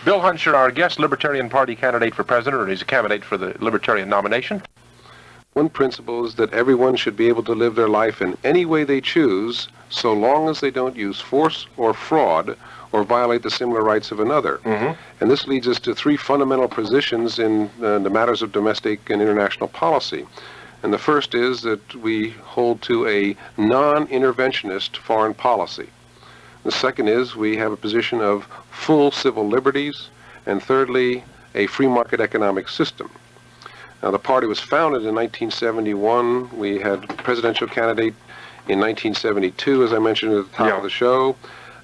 Bill Hunscher, our guest, Libertarian Party candidate for president, or he's a candidate for the Libertarian nomination. One principle is that everyone should be able to live their life in any way they choose, so long as they don't use force or fraud or violate the similar rights of another. And this leads us to three fundamental positions in the matters of domestic and international policy. And the first is that we hold to a non-interventionist foreign policy. The second is we have a position of full civil liberties, and thirdly, a free market economic system. Now, the party was founded in 1971. We had a presidential candidate in 1972, as I mentioned at the top of the show,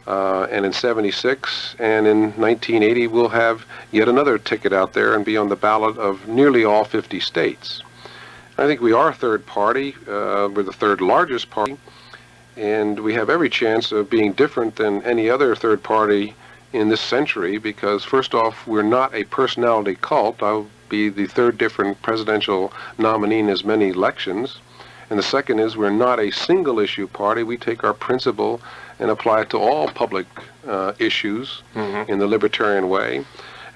and in 76, and in 1980 we'll have yet another ticket out there and be on the ballot of nearly all 50 states. I think we are a third party. We're the third largest party, and we have every chance of being different than any other third party in this century because, first off, we're not a personality cult. I'll be the third different presidential nominee in as many elections. And the second is we're not a single-issue party. We take our principle and apply it to all public issues in the libertarian way.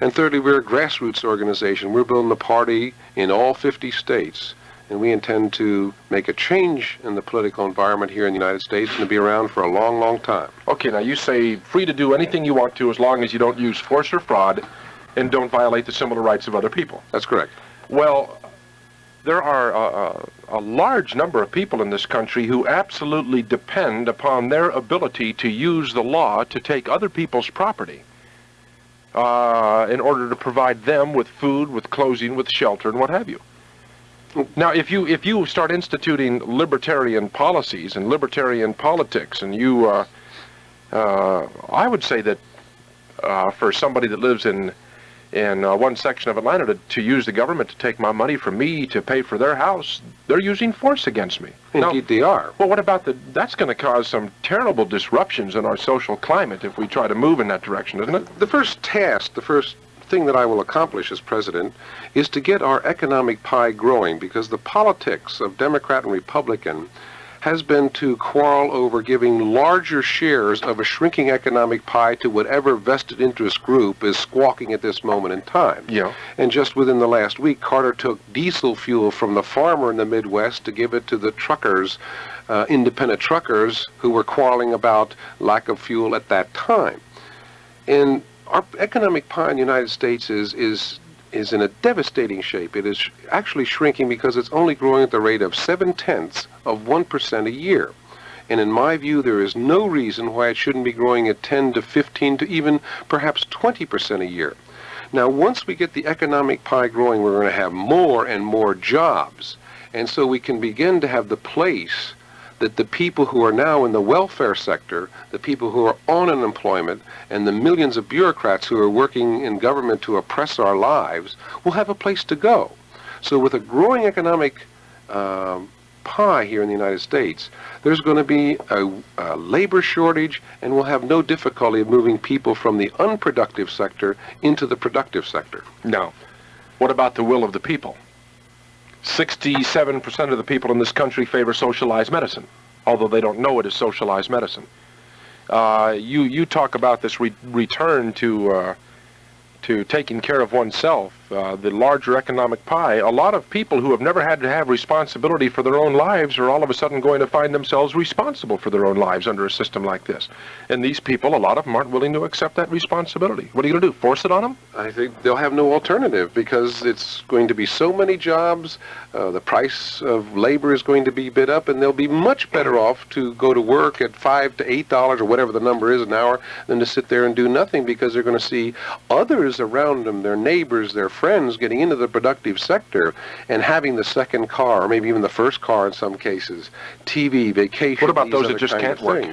And thirdly, we're a grassroots organization. We're building a party in all 50 states. And we intend to make a change in the political environment here in the United States and to be around for a long, long time. Okay, now you say free to do anything you want to as long as you don't use force or fraud and don't violate the similar rights of other people. That's correct. Well, there are a large number of people in this country who absolutely depend upon their ability to use the law to take other people's property in order to provide them with food, with clothing, with shelter, and what have you. Now, if you start instituting libertarian policies and libertarian politics, and I would say that for somebody that lives in one section of Atlanta to use the government to take my money from me to pay for their house, they're using force against me. Indeed, they are. Well, what about that's going to cause some terrible disruptions in our social climate if we try to move in that direction, isn't it? The first task, the first thing that I will accomplish as president is to get our economic pie growing, because the politics of Democrat and Republican has been to quarrel over giving larger shares of a shrinking economic pie to whatever vested interest group is squawking at this moment in time. Yeah. And just within the last week, Carter took diesel fuel from the farmer in the Midwest to give it to the truckers, independent truckers, who were quarreling about lack of fuel at that time. And our economic pie in the United States is in a devastating shape. It is actually shrinking because it's only growing at the rate of 0.7% a year. And in my view, there is no reason why it shouldn't be growing at 10 to 15 to even perhaps 20% a year. Now, once we get the economic pie growing, we're going to have more and more jobs. And so we can begin to have the place that the people who are now in the welfare sector, the people who are on unemployment, and the millions of bureaucrats who are working in government to oppress our lives will have a place to go. So with a growing economic pie here in the United States, there's going to be a labor shortage, and we'll have no difficulty of moving people from the unproductive sector into the productive sector. Now, what about the will of the people? 67% of the people in this country favor socialized medicine, although they don't know it is socialized medicine. You talk about this return to taking care of oneself, the larger economic pie. A lot of people who have never had to have responsibility for their own lives are all of a sudden going to find themselves responsible for their own lives under a system like this. And these people, a lot of them, aren't willing to accept that responsibility. What are you going to do, force it on them? I think they'll have no alternative, because it's going to be so many jobs, the price of labor is going to be bid up, and they'll be much better off to go to work at $5 to $8 or whatever the number is an hour than to sit there and do nothing, because they're going to see others around them, their neighbors, their friends, getting into the productive sector and having the second car, or maybe even the first car in some cases, TV, vacation. What about those that just can't work?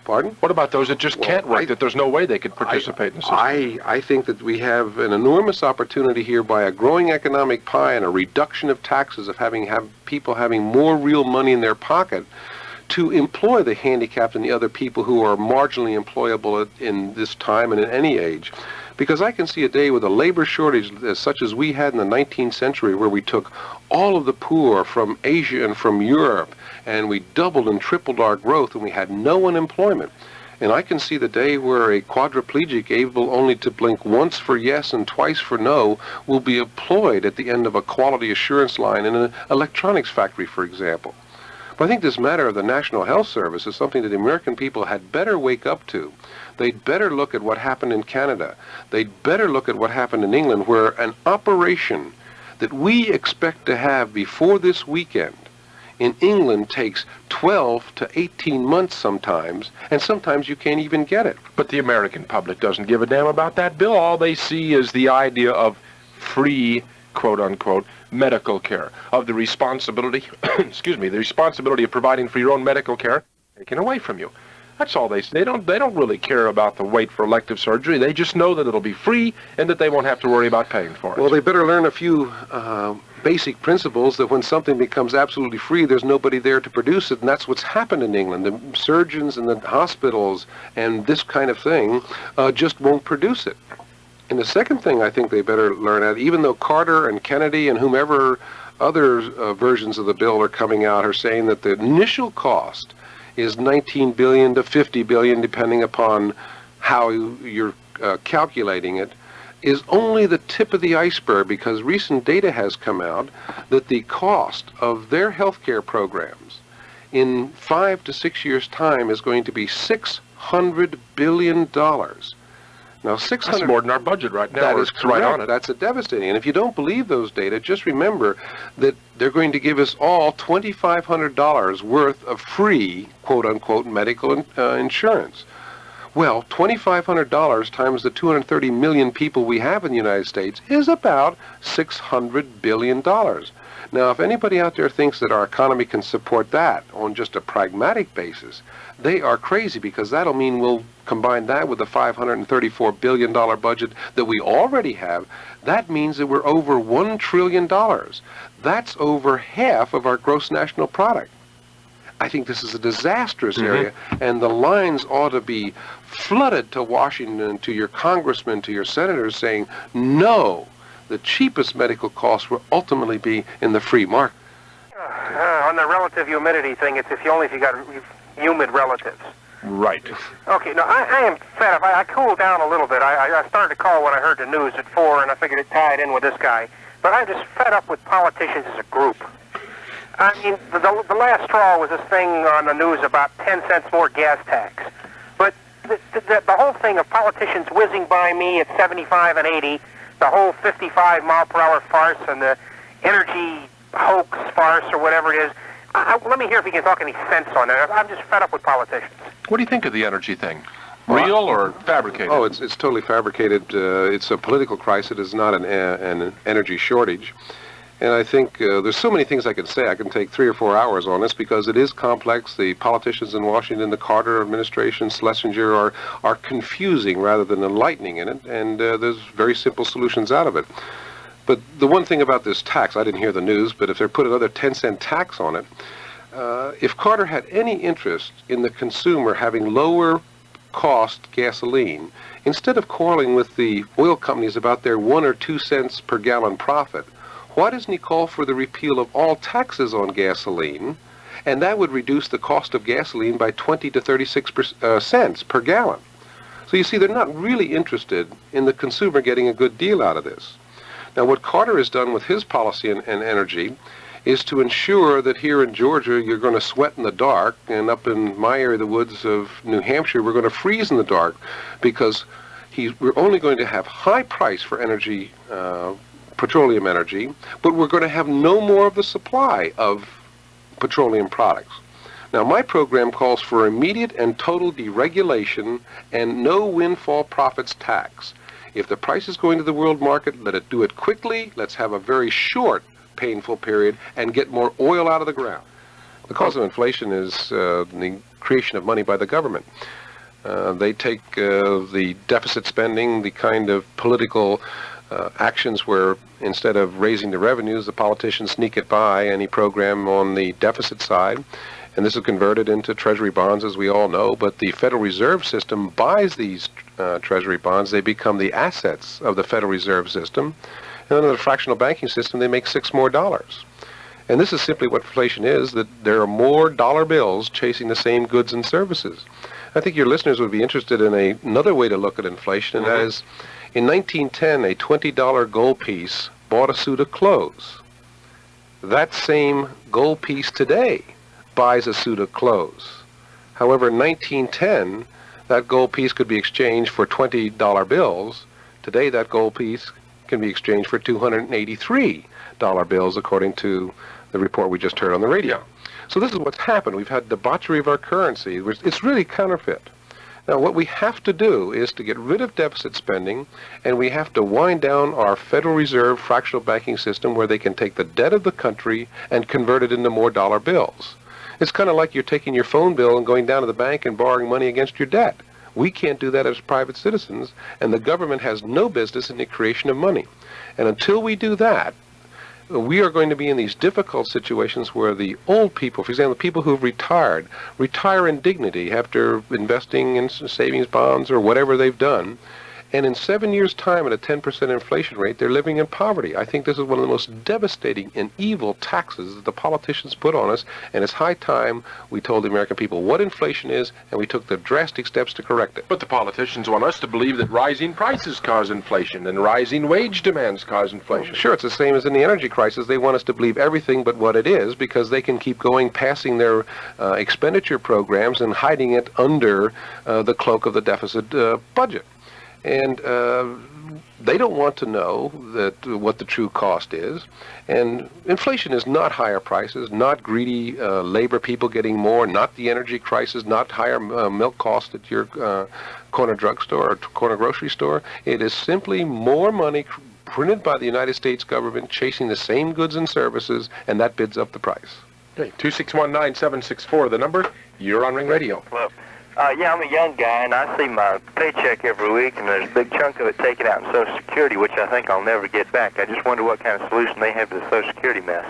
Pardon? What about those that just can't work, that there's no way they could participate in the system? I think that we have an enormous opportunity here by a growing economic pie and a reduction of taxes, of people having more real money in their pocket to employ the handicapped and the other people who are marginally employable in this time and in any age. Because I can see a day with a labor shortage such as we had in the 19th century, where we took all of the poor from Asia and from Europe, and we doubled and tripled our growth, and we had no unemployment. And I can see the day where a quadriplegic able only to blink once for yes and twice for no will be employed at the end of a quality assurance line in an electronics factory, for example. But I think this matter of the National Health Service is something that the American people had better wake up to. They'd better look at what happened in Canada. They'd better look at what happened in England, where an operation that we expect to have before this weekend in England takes 12 to 18 months sometimes, and sometimes you can't even get it. But the American public doesn't give a damn about that, Bill. All they see is the idea of free, quote-unquote, medical care, of the responsibility, excuse me, the responsibility of providing for your own medical care taken away from you. That's all they say. They don't really care about the wait for elective surgery. They just know that it'll be free and that they won't have to worry about paying for it. Well, they better learn a few basic principles that when something becomes absolutely free, there's nobody there to produce it, and that's what's happened in England. The surgeons and the hospitals and this kind of thing just won't produce it. And the second thing I think they better learn, even though Carter and Kennedy and whomever other versions of the bill are coming out are saying that the initial cost is 19 billion to 50 billion, depending upon how you're calculating it, is only the tip of the iceberg, because recent data has come out that the cost of their healthcare programs in 5 to 6 years' time is going to be $600 billion. Now, That's more than our budget right now. That is correct. Right on it. That's a devastating. And if you don't believe those data, just remember that they're going to give us all $2,500 worth of free, quote-unquote, medical insurance. Well, $2,500 times the 230 million people we have in the United States is about $600 billion. Now, if anybody out there thinks that our economy can support that on just a pragmatic basis, they are crazy, because that'll mean we'll combine that with the $534 billion budget that we already have. That means that we're over $1 trillion. That's over half of our gross national product. I think this is a disastrous area, and the lines ought to be flooded to Washington, to your congressmen, to your senators, saying, no, the cheapest medical costs will ultimately be in the free market. On the relative humidity thing, it's if you got humid relatives. Right. Okay, no, I am fed up. I cooled down a little bit. I started to call when I heard the news at 4, and I figured it tied in with this guy. But I'm just fed up with politicians as a group. I mean, the last straw was this thing on the news about 10 cents more gas tax. But the whole thing of politicians whizzing by me at 75 and 80, the whole 55-mile-per-hour farce and the energy hoax farce or whatever it is, let me hear if you can talk any sense on that. I'm just fed up with politicians. What do you think of the energy thing? Real or fabricated? Oh, it's totally fabricated. It's a political crisis. It is not an energy shortage. And I think there's so many things I can say. I can take 3 or 4 hours on this, because it is complex. The politicians in Washington, the Carter administration, Schlesinger, are confusing rather than enlightening in it, and there's very simple solutions out of it. But the one thing about this tax, I didn't hear the news, but if they put another 10-cent tax on it, if Carter had any interest in the consumer having lower cost gasoline, instead of quarreling with the oil companies about their 1 or 2 cents per gallon profit, why doesn't he call for the repeal of all taxes on gasoline? And that would reduce the cost of gasoline by 20 to 36 cents per gallon. So you see, they're not really interested in the consumer getting a good deal out of this. Now, what Carter has done with his policy and energy is to ensure that here in Georgia you're going to sweat in the dark, and up in my area, the woods of New Hampshire, we're going to freeze in the dark, because we're only going to have high price for energy, petroleum energy, but we're going to have no more of the supply of petroleum products. Now, my program calls for immediate and total deregulation and no windfall profits tax. If the price is going to the world market, let it do it quickly. Let's have a very short, painful period and get more oil out of the ground. The cause of inflation is the creation of money by the government. They take the deficit spending, the kind of political actions where instead of raising the revenues, the politicians sneak it by any program on the deficit side. And this is converted into Treasury bonds, as we all know. But the Federal Reserve System buys these Treasury bonds. They become the assets of the Federal Reserve System. And under the fractional banking system, they make $6 more. And this is simply what inflation is, that there are more dollar bills chasing the same goods and services. I think your listeners would be interested in another way to look at inflation, and that is, in 1910, a $20 gold piece bought a suit of clothes. That same gold piece today buys a suit of clothes. However, in 1910, that gold piece could be exchanged for $20 bills. Today, that gold piece can be exchanged for $283 bills, according to the report we just heard on the radio. So this is what's happened. We've had debauchery of our currency. It's really counterfeit. Now, what we have to do is to get rid of deficit spending, and we have to wind down our Federal Reserve fractional banking system where they can take the debt of the country and convert it into more dollar bills. It's kind of like you're taking your phone bill and going down to the bank and borrowing money against your debt. We can't do that as private citizens, and the government has no business in the creation of money. And until we do that, we are going to be in these difficult situations where the old people, for example, people who've retired, retire in dignity after investing in savings bonds or whatever they've done. And in 7 years' time, at a 10% inflation rate, they're living in poverty. I think this is one of the most devastating and evil taxes that the politicians put on us, and it's high time we told the American people what inflation is, and we took the drastic steps to correct it. But the politicians want us to believe that rising prices cause inflation and rising wage demands cause inflation. Sure, it's the same as in the energy crisis. They want us to believe everything but what it is, because they can keep going, passing their expenditure programs and hiding it under the cloak of the deficit budget. And they don't want to know that what the true cost is. And inflation is not higher prices, not greedy labor people getting more, not the energy crisis, not higher milk cost at your corner drugstore or corner grocery store. It is simply more money printed by the United States government chasing the same goods and services, and that bids up the price. Okay, 261-9764, the number. You're on Ring Radio. Hello. Yeah, I'm a young guy, and I see my paycheck every week, and there's a big chunk of it taken out in Social Security, which I think I'll never get back. I just wonder what kind of solution they have to the Social Security mess.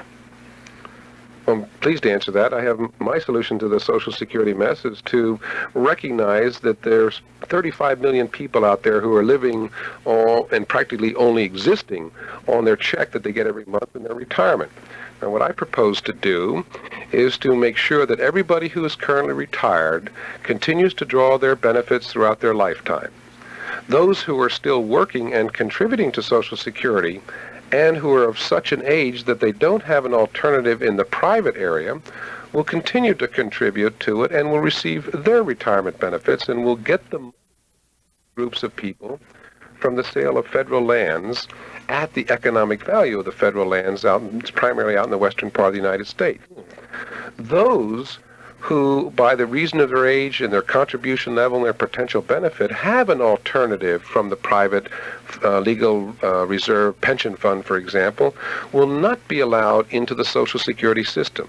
Well, I'm pleased to answer that. I have my solution to the Social Security mess is to recognize that there's 35 million people out there who are living and practically only existing on their check that they get every month in their retirement. Now, what I propose to do is to make sure that everybody who is currently retired continues to draw their benefits throughout their lifetime. Those who are still working and contributing to Social Security and who are of such an age that they don't have an alternative in the private area will continue to contribute to it and will receive their retirement benefits, and will get them groups of people from the sale of federal lands at the economic value of the federal lands primarily out in the western part of the United States. Those who, by the reason of their age and their contribution level and their potential benefit, have an alternative from the private legal reserve pension fund, for example, will not be allowed into the Social Security system.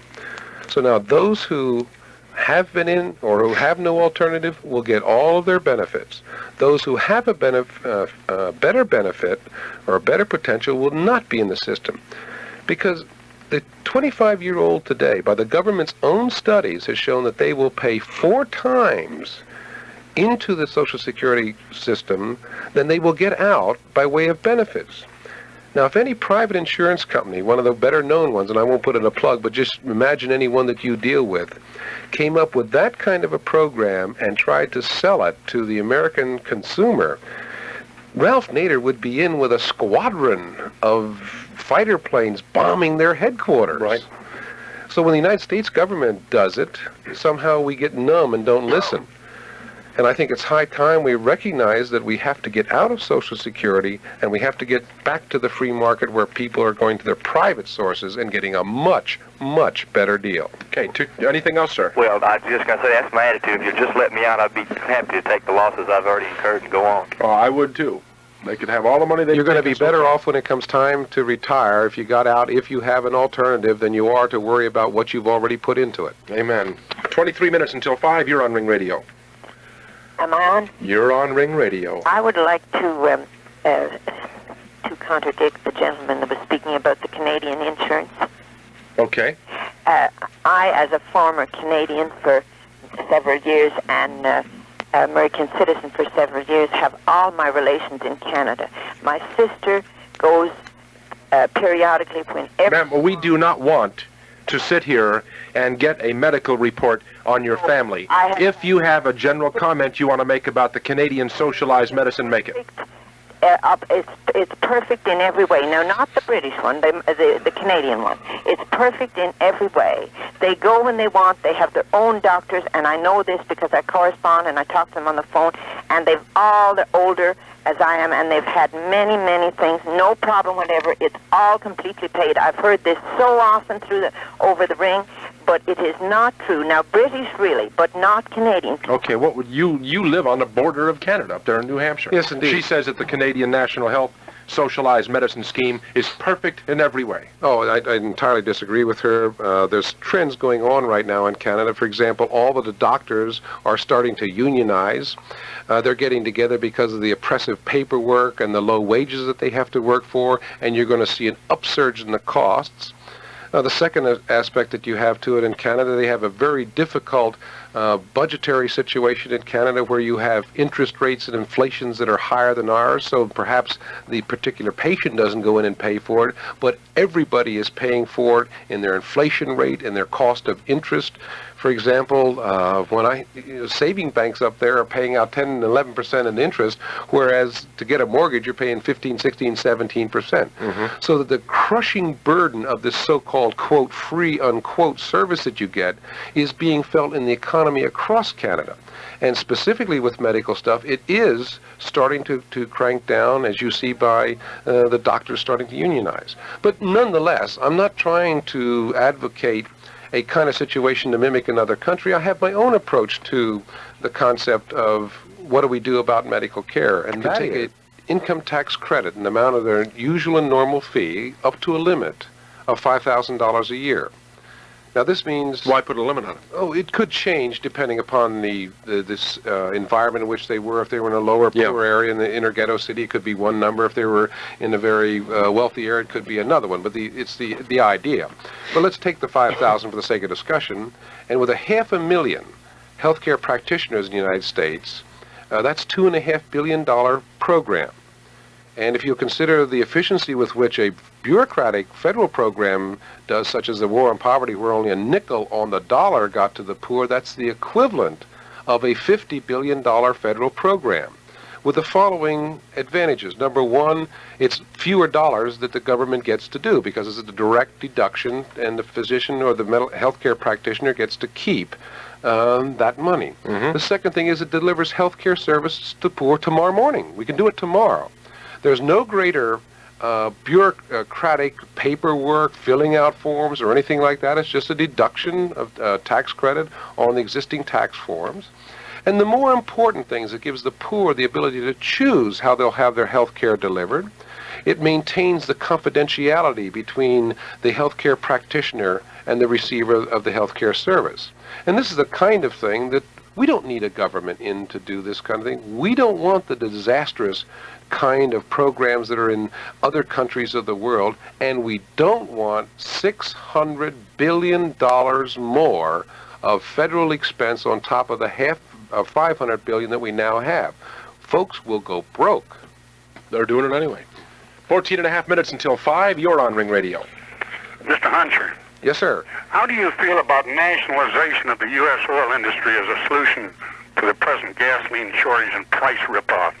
So now those who have been in or who have no alternative will get all of their benefits. Those who have a better benefit or a better potential will not be in the system, because the 25-year-old today, by the government's own studies, has shown that they will pay 4 times into the Social Security system than they will get out by way of benefits. Now, if any private insurance company, one of the better-known ones, and I won't put in a plug, but just imagine any one that you deal with, came up with that kind of a program and tried to sell it to the American consumer, Ralph Nader would be in with a squadron of fighter planes bombing their headquarters. Right. So when the United States government does it, somehow we get numb and don't listen. And I think it's high time we recognize that we have to get out of Social Security and we have to get back to the free market where people are going to their private sources and getting a much, much better deal. Okay, anything else, sir? Well, I was just going to say, that's my attitude. If you'll just let me out, I'd be happy to take the losses I've already incurred and go on. Oh, I would too. They could have all the money they You're going to be better off when it comes time to retire if you got out, if you have an alternative, than you are to worry about what you've already put into it. Amen. 23 minutes until 5, you're on Ring Radio. Am I on? You're on Ring Radio. I would like to contradict the gentleman that was speaking about the Canadian insurance. Okay. I, as a former Canadian for several years and American citizen for several years, have all my relations in Canada. My sister goes periodically whenever... Ma'am, we do not want to sit here and get a medical report on your family. If you have a general comment you want to make about the Canadian socialized medicine, make it. It's perfect in every way. Now, not the British one, the Canadian one. It's perfect in every way. They go when they want. They have their own doctors, and I know this because I correspond and I talk to them on the phone, and they're older as I am, and they've had many, many things, no problem whatever. It's all completely paid. I've heard this so often over the ring, but it is not true. Now, British really, but not Canadian. Okay, what would you live on the border of Canada up there in New Hampshire? Yes, indeed. She says that the Canadian National Health socialized medicine scheme is perfect in every way. Oh, I entirely disagree with her. There's trends going on right now in Canada. For example, all of the doctors are starting to unionize. They're getting together because of the oppressive paperwork and the low wages that they have to work for, and you're going to see an upsurge in the costs. The second aspect that you have to it in Canada, they have a very difficult budgetary situation in Canada where you have interest rates and inflations that are higher than ours, so perhaps the particular patient doesn't go in and pay for it, but everybody is paying for it in their inflation rate and their cost of interest. For example, saving banks up there are paying out 10 and 11% in interest, whereas to get a mortgage, you're paying 15, 16, 17%. Mm-hmm. So that the crushing burden of this so-called, quote, free, unquote, service that you get is being felt in the economy across Canada. And specifically with medical stuff, it is starting to crank down, as you see by the doctors starting to unionize. But nonetheless, I'm not trying to advocate a kind of situation to mimic another country. I have my own approach to the concept of what do we do about medical care, and to take an income tax credit, an amount of their usual and normal fee, up to a limit of $5,000 a year. Now this means... Why put a limit on it? Oh, it could change depending upon this environment in which they were. If they were in a lower poor area in the inner ghetto city, it could be one number. If they were in a very wealthy area, it could be another one. But it's the idea. But let's take the 5,000 for the sake of discussion. And with 500,000 healthcare practitioners in the United States, that's $2.5 billion program. And if you consider the efficiency with which a bureaucratic federal program does, such as the War on Poverty, where only a nickel on the dollar got to the poor, that's the equivalent of a $50 billion federal program, with the following advantages. Number one, it's fewer dollars that the government gets to do, because it's a direct deduction, and the physician or the healthcare practitioner gets to keep that money. Mm-hmm. The second thing is it delivers healthcare services to the poor tomorrow morning. We can do it tomorrow. There's no greater bureaucratic paperwork, filling out forms, or anything like that. It's just a deduction of tax credit on the existing tax forms. And the more important thing is it gives the poor the ability to choose how they'll have their health care delivered. It maintains the confidentiality between the healthcare practitioner and the receiver of the healthcare service. And this is the kind of thing that we don't need a government in to do this kind of thing. We don't want the disastrous kind of programs that are in other countries of the world, and we don't want $600 billion more of federal expense on top of the $500 billion that we now have. Folks will go broke. They're doing it anyway. 14.5 minutes until 5. You're on Ring Radio. Mr. Hunscher. Yes, sir. How do you feel about nationalization of the U.S. oil industry as a solution to the present gasoline shortage and price ripoff?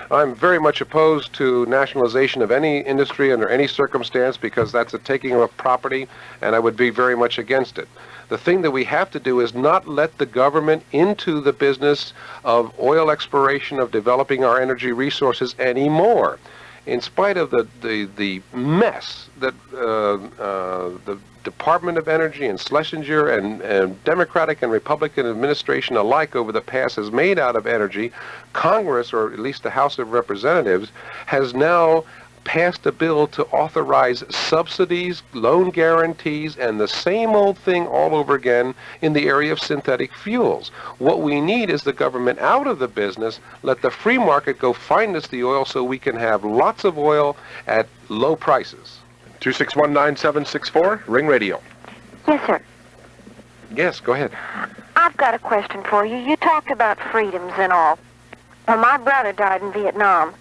I'm very much opposed to nationalization of any industry under any circumstance, because that's a taking of property, and I would be very much against it. The thing that we have to do is not let the government into the business of oil exploration, of developing our energy resources anymore. In spite of the mess that the Department of Energy and Schlesinger and Democratic and Republican administration alike over the past has made out of energy, Congress, or at least the House of Representatives, has now passed a bill to authorize subsidies, loan guarantees, and the same old thing all over again in the area of synthetic fuels. What we need is the government out of the business, let the free market go find us the oil so we can have lots of oil at low prices. 261-9764, Ring Radio. Yes, sir. Yes, go ahead. I've got a question for you. You talked about freedoms and all. Well, my brother died in Vietnam,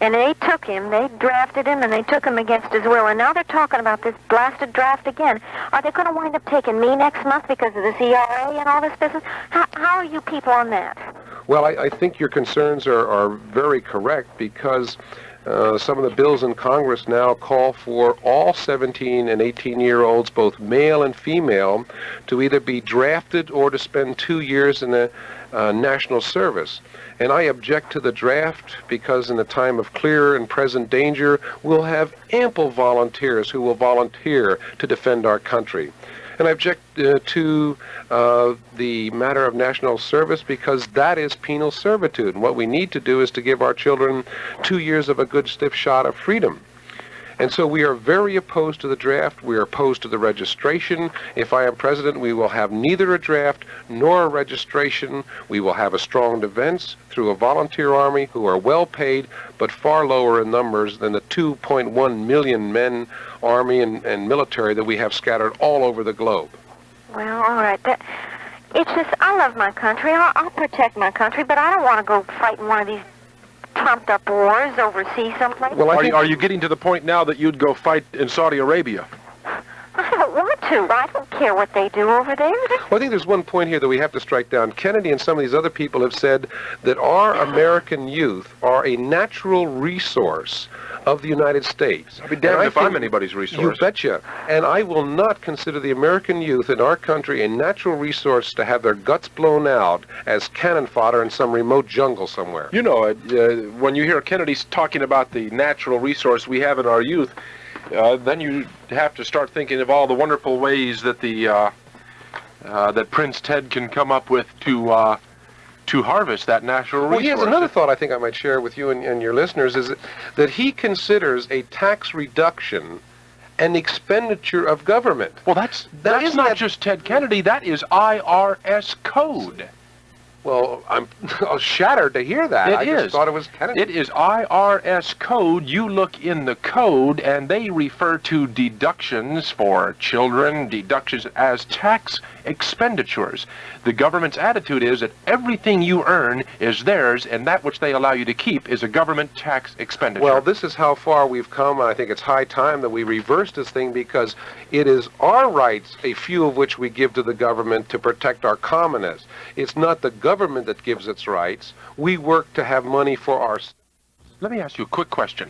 And they took him, they drafted him, and they took him against his will. And now they're talking about this blasted draft again. Are they going to wind up taking me next month because of this ERA and all this business? How are you people on that? Well, I think your concerns are very correct, because some of the bills in Congress now call for all 17 and 18-year-olds, both male and female, to either be drafted or to spend 2 years in the national service. And I object to the draft because in a time of clear and present danger, we'll have ample volunteers who will volunteer to defend our country. And I object to the matter of national service because that is penal servitude. And what we need to do is to give our children 2 years of a good stiff shot of freedom. And so we are very opposed to the draft. We are opposed to the registration. If I am president, we will have neither a draft nor a registration. We will have a strong defense through a volunteer army who are well paid but far lower in numbers than the 2.1 million men, army, and military that we have scattered all over the globe. Well, all right. It's just, I love my country. I'll protect my country, but I don't want to go fight in one of these trumped-up wars overseas someplace. Well, are you getting to the point now that you'd go fight in Saudi Arabia? I don't want to. I don't care what they do over there. Well, I think there's one point here that we have to strike down. Kennedy and some of these other people have said that our American youth are a natural resource of the United States. I'll be damned if I'm anybody's resource. You betcha. And I will not consider the American youth in our country a natural resource to have their guts blown out as cannon fodder in some remote jungle somewhere. You know, when you hear Kennedy talking about the natural resource we have in our youth, then you have to start thinking of all the wonderful ways that that Prince Ted can come up with to harvest that natural resource. Well, he has another thought I think I might share with you and your listeners, is that he considers a tax reduction an expenditure of government. Well, that's not just Ted Kennedy. That is IRS code. Well, I'm shattered to hear that. I just thought it was Kennedy. It is IRS code. You look in the code, and they refer to deductions for children, deductions as tax expenditures. The government's attitude is that everything you earn is theirs, and that which they allow you to keep is a government tax expenditure. Well, this is how far we've come, and I think it's high time that we reverse this thing, because it is our rights, a few of which we give to the government to protect our commoners. It's not the government that gives its rights. We work to have money for our... Let me ask you a quick question.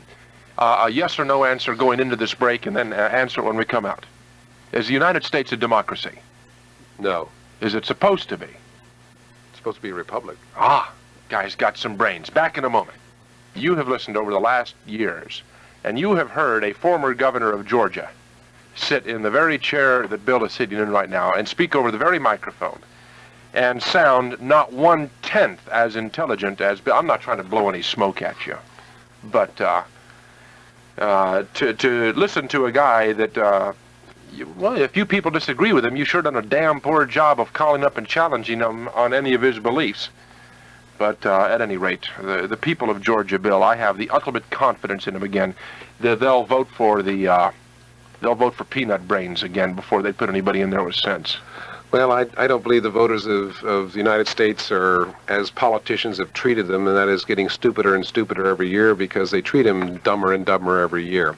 A yes or no answer going into this break, and then answer it when we come out. Is the United States a democracy? No. Is it supposed to be? It's supposed to be a republic. Ah, guy's got some brains. Back in a moment. You have listened over the last years, and you have heard a former governor of Georgia sit in the very chair that Bill is sitting in right now and speak over the very microphone and sound not 1/10 as intelligent as Bill. I'm not trying to blow any smoke at you, but to listen to a guy that, well, if you people disagree with him, you sure done a damn poor job of calling up and challenging him on any of his beliefs. But at any rate, the people of Georgia, Bill, I have the ultimate confidence in them again. They'll vote for peanut brains again before they put anybody in there with sense. Well, I don't believe the voters of the United States are as politicians have treated them, and that is getting stupider and stupider every year, because they treat them dumber and dumber every year.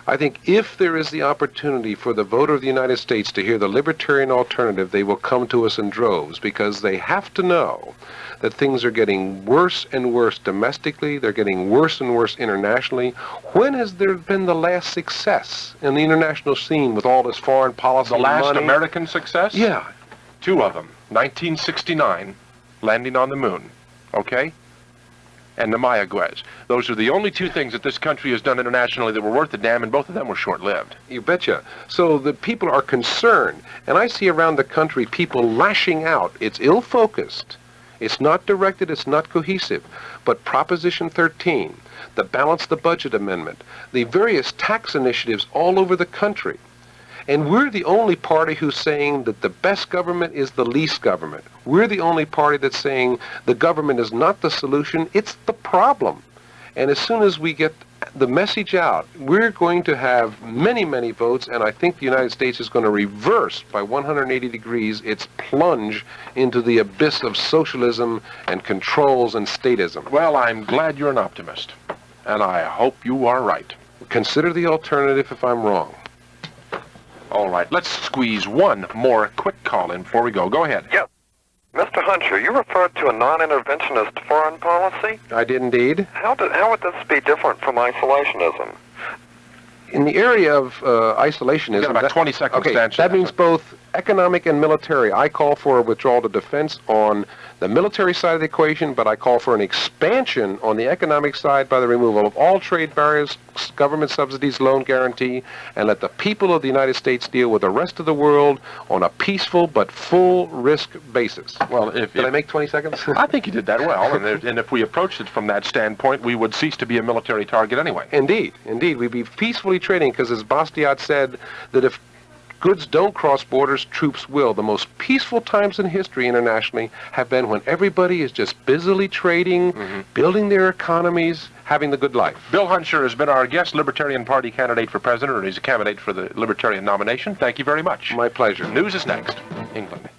I think if there is the opportunity for the voter of the United States to hear the libertarian alternative, they will come to us in droves, because they have to know that things are getting worse and worse domestically. They're getting worse and worse internationally. When has there been the last success in the international scene with all this foreign policy The last money? American success? Yeah. 2 of them. 1969, landing on the moon, okay? And the Mayaguez. Those are the only 2 things that this country has done internationally that were worth a damn, and both of them were short-lived. You betcha. So the people are concerned, and I see around the country people lashing out. It's ill-focused. It's not directed, it's not cohesive. But Proposition 13, the Balance the Budget Amendment, the various tax initiatives all over the country. And we're the only party who's saying that the best government is the least government. We're the only party that's saying the government is not the solution, it's the problem. And as soon as we get the message out, we're going to have many, many votes, and I think the United States is going to reverse by 180 degrees its plunge into the abyss of socialism and controls and statism. Well, I'm glad you're an optimist. And I hope you are right. Consider the alternative if I'm wrong. All right, let's squeeze one more quick call in before we go. Go ahead. Yes. Mr. Hunscher, you referred to a non-interventionist foreign policy. I did indeed. How would this be different from isolationism? In the area of isolationism... You've got about 20 seconds to answer that means both economic and military. I call for a withdrawal to defense on the military side of the equation, but I call for an expansion on the economic side by the removal of all trade barriers, government subsidies, loan guarantee, and let the people of the United States deal with the rest of the world on a peaceful but full risk basis. Well, Did I make 20 seconds? I think you did that well, and if we approached it from that standpoint, we would cease to be a military target anyway. Indeed. We'd be peacefully trading, because as Bastiat said, that if goods don't cross borders, troops will. The most peaceful times in history internationally have been when everybody is just busily trading, building their economies, having the good life. Bill Hunscher has been our guest, Libertarian Party candidate for president, or he's a candidate for the Libertarian nomination. Thank you very much. My pleasure. News is next. England.